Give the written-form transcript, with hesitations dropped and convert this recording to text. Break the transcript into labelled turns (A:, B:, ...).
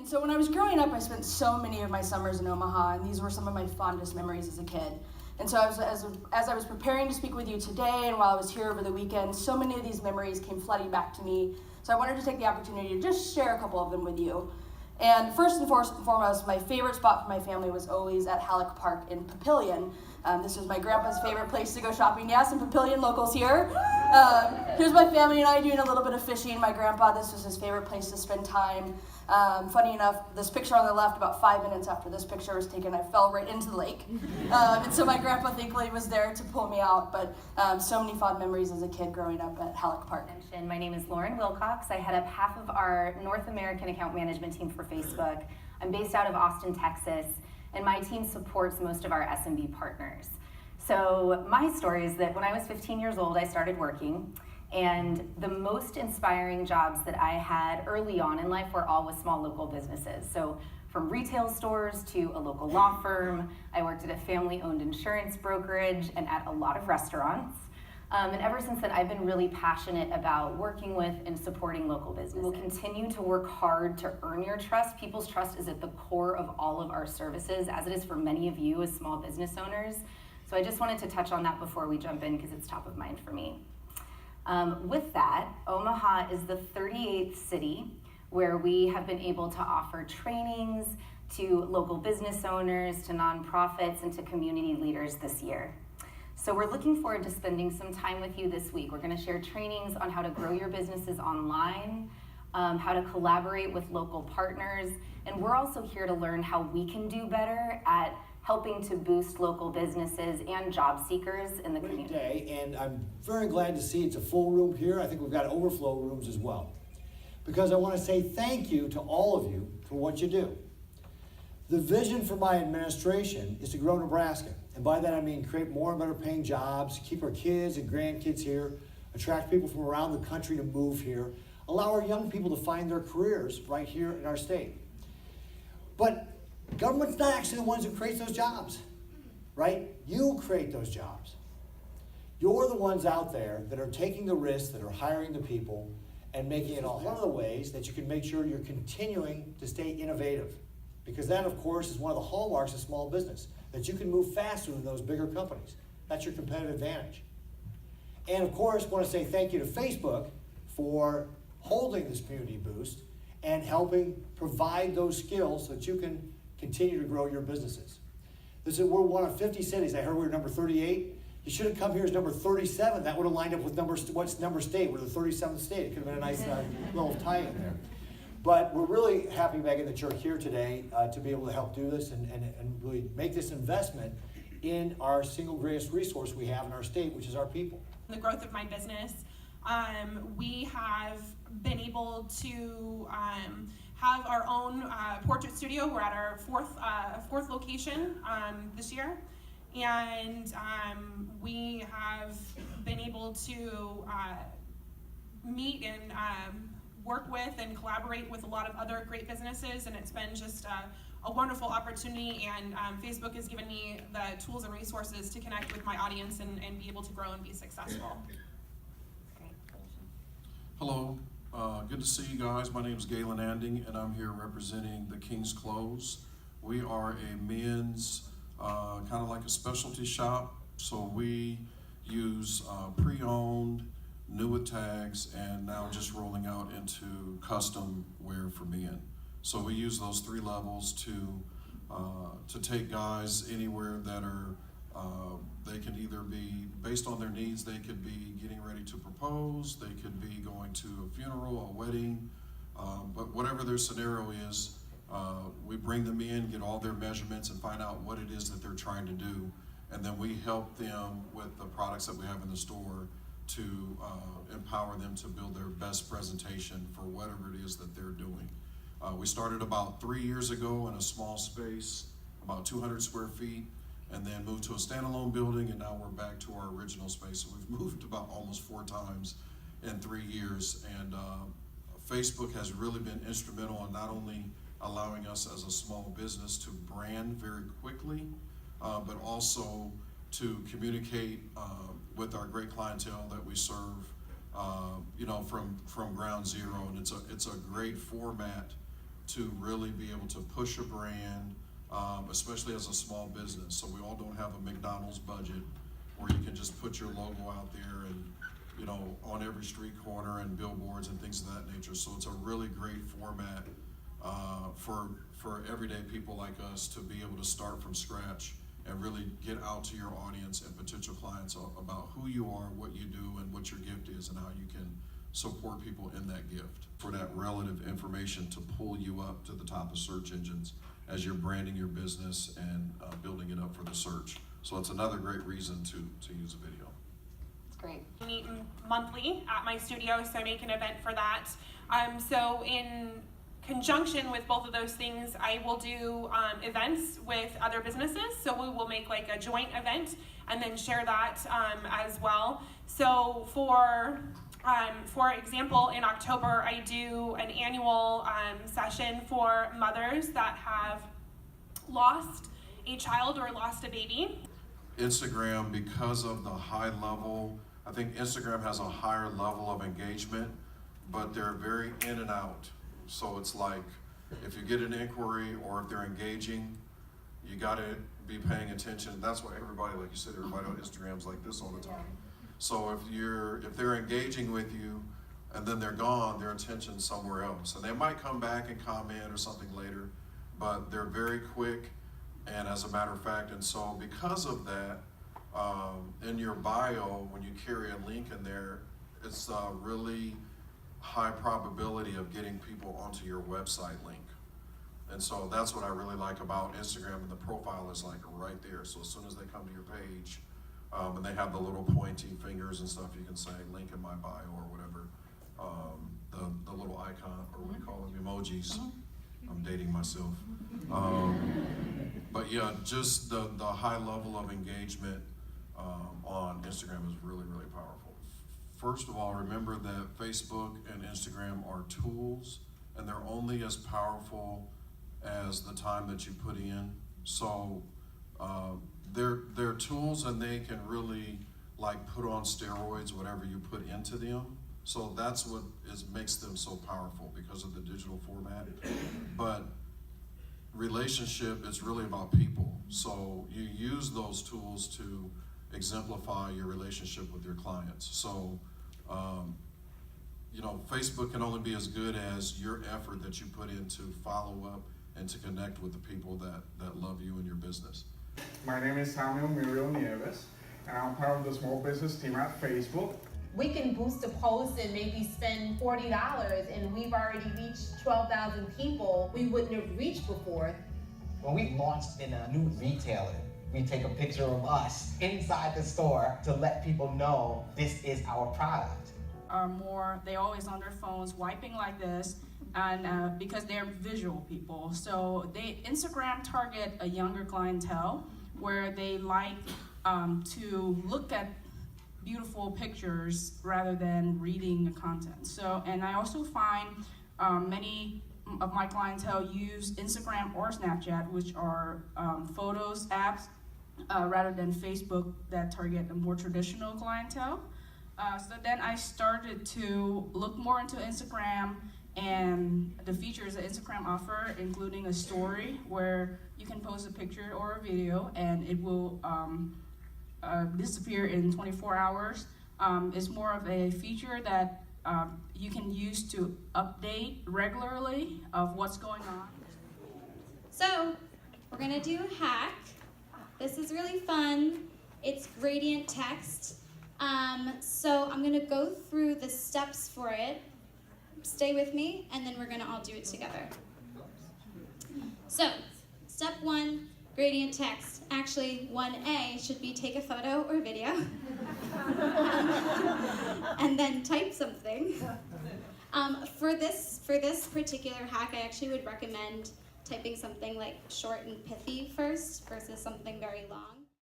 A: And so when I was growing up, I spent so many of my summers in Omaha, and these were some of my fondest memories as a kid. And so as I was preparing to speak with you today, and while I was here over the weekend, so many of these memories came flooding back to me. So I wanted to take the opportunity to just share a couple of them with you. And first and foremost, my favorite spot for my family was always at Halleck Park in Papillion. This was my grandpa's favorite place to go shopping. Yes, and Papillion locals here. Here's my family and I doing a little bit of fishing. My grandpa, this was his favorite place to spend time. Funny enough, this picture on the left, about 5 minutes after this picture was taken, I fell right into the lake. And so my grandpa thankfully was there to pull me out, but so many fond memories as a kid growing up at Halleck Park.
B: My name is Lauren Wilcox. I head up half of our North American account management team for Facebook. I'm based out of Austin, Texas, and my team supports most of our SMB partners. So my story is that when I was 15 years old, I started working, and the most inspiring jobs that I had early on in life were all with small local businesses. So from retail stores to a local law firm, I worked at a family-owned insurance brokerage and at a lot of restaurants. And ever since then, I've been really passionate about working with and supporting local businesses. We'll continue to work hard to earn your trust. People's trust is at the core of all of our services, as it is for many of you as small business owners. So I just wanted to touch on that before we jump in because it's top of mind for me. With that, Omaha is the 38th city where we have been able to offer trainings to local business owners, to nonprofits, and to community leaders this year. So we're looking forward to spending some time with you this week. We're going to share trainings on how to grow your businesses online, how to collaborate with local partners, and we're also here to learn how we can do better at helping to boost local businesses and job seekers in the community.
C: Great day, and I'm very glad to see it's a full room here. I think we've got overflow rooms as well. Because I want to say thank you to all of you for what you do. The vision for my administration is to grow Nebraska. And by that I mean create more and better paying jobs, keep our kids and grandkids here, attract people from around the country to move here, allow our young people to find their careers right here in our state. But government's not actually the ones who create those jobs, right? You create those jobs. You're the ones out there that are taking the risks, that are hiring the people, and making it all. One of the ways that you can make sure you're continuing to stay innovative, because that, of course, is one of the hallmarks of small business, that you can move faster than those bigger companies. That's your competitive advantage. And, of course, I want to say thank you to Facebook for holding this community boost and helping provide those skills so that you can continue to grow your businesses. We're one of 50 cities. I heard we were number 38. You should have come here as number 37. That would have lined up with what's number state. We're the 37th state. It could have been a nice little tie in there. But we're really happy, Megan, that you're here today to be able to help do this and really make this investment in our single greatest resource we have in our state, which is our people.
D: The growth of my business, we have been able to have our own portrait studio. We're at our fourth location this year, and we have been able to meet and work with and collaborate with a lot of other great businesses, and it's been just a wonderful opportunity, and Facebook has given me the tools and resources to connect with my audience and be able to grow and be successful.
E: Hello, good to see you guys. My name is Galen Anding, and I'm here representing the King's Clothes. We are a men's kind of like a specialty shop, so we use pre-owned, new with tags, and now just rolling out into custom wear for men. So we use those three levels to take guys anywhere that are they can either be, based on their needs, they could be getting ready to propose, they could be going to a funeral, a wedding, but whatever their scenario is, we bring them in, get all their measurements, and find out what it is that they're trying to do, and then we help them with the products that we have in the store to empower them to build their best presentation for whatever it is that they're doing. We started about 3 years ago in a small space, about 200 square feet, and then moved to a standalone building, and now we're back to our original space. So we've moved about almost 4 times in 3 years, and Facebook has really been instrumental in not only allowing us as a small business to brand very quickly, but also to communicate with our great clientele that we serve, from ground zero. And it's a great format to really be able to push a brand, especially as a small business. So we all don't have a McDonald's budget where you can just put your logo out there and, you know, on every street corner and billboards and things of that nature. So it's a really great format for everyday people like us to be able to start from scratch and really get out to your audience and potential clients about who you are, what you do, and what your gift is, and how you can support people in that gift. For that relative information to pull you up to the top of search engines as you're branding your business and building it up for the search. So it's another great reason to use a video.
B: It's great.
D: We meet monthly at my studio, so I make an event for that. So in conjunction with both of those things, I will do events with other businesses. So we will make like a joint event and then share that as well. So for example, in October, I do an annual session for mothers that have lost a child or lost a baby.
E: Instagram, because of the high level, I think Instagram has a higher level of engagement, but they're very in and out. So it's like, if you get an inquiry or if they're engaging, you gotta be paying attention. That's why everybody, like you said, everybody on Instagram's like this all the time. So if they're engaging with you and then they're gone, their attention's somewhere else. And they might come back and comment or something later, but they're very quick, and as a matter of fact, and so because of that, in your bio, when you carry a link in there, it's really high probability of getting people onto your website link. And so that's what I really like about Instagram, and the profile is like right there. So as soon as they come to your page, and they have the little pointy fingers and stuff, you can say link in my bio or whatever, the little icon, or what we call them, emojis. I'm dating myself. But yeah, just the high level of engagement on Instagram is really, really powerful. First of all, remember that Facebook and Instagram are tools, and they're only as powerful as the time that you put in. So they're tools, and they can really like put on steroids whatever you put into them. So that's what makes them so powerful, because of the digital format. But relationship is really about people. So you use those tools to exemplify your relationship with your clients. So, you know, Facebook can only be as good as your effort that you put in to follow up and to connect with the people that love you and your business.
F: My name is Samuel Muriel Nieves, and I'm part of the small business team at Facebook.
G: We can boost a post and maybe spend $40, and we've already reached 12,000 people we wouldn't have reached before.
H: When we launched in a new retailer, we take a picture of us inside the store to let people know this is our product.
I: They're always on their phones wiping like this, and because they're visual people. So Instagram target a younger clientele where they like to look at beautiful pictures rather than reading the content. So, and I also find many of my clientele use Instagram or Snapchat, which are photos apps, rather than Facebook that target a more traditional clientele. So then I started to look more into Instagram and the features that Instagram offer, including a story where you can post a picture or a video and it will disappear in 24 hours. It's more of a feature that you can use to update regularly of what's going on.
J: So we're gonna do a hack. This is really fun. It's gradient text. So I'm gonna go through the steps for it. Stay with me, and then we're gonna all do it together. So, step 1, gradient text. Actually, 1A should be take a photo or video, and then type something. For this particular hack, I actually would recommend typing something like short and pithy first versus something very long.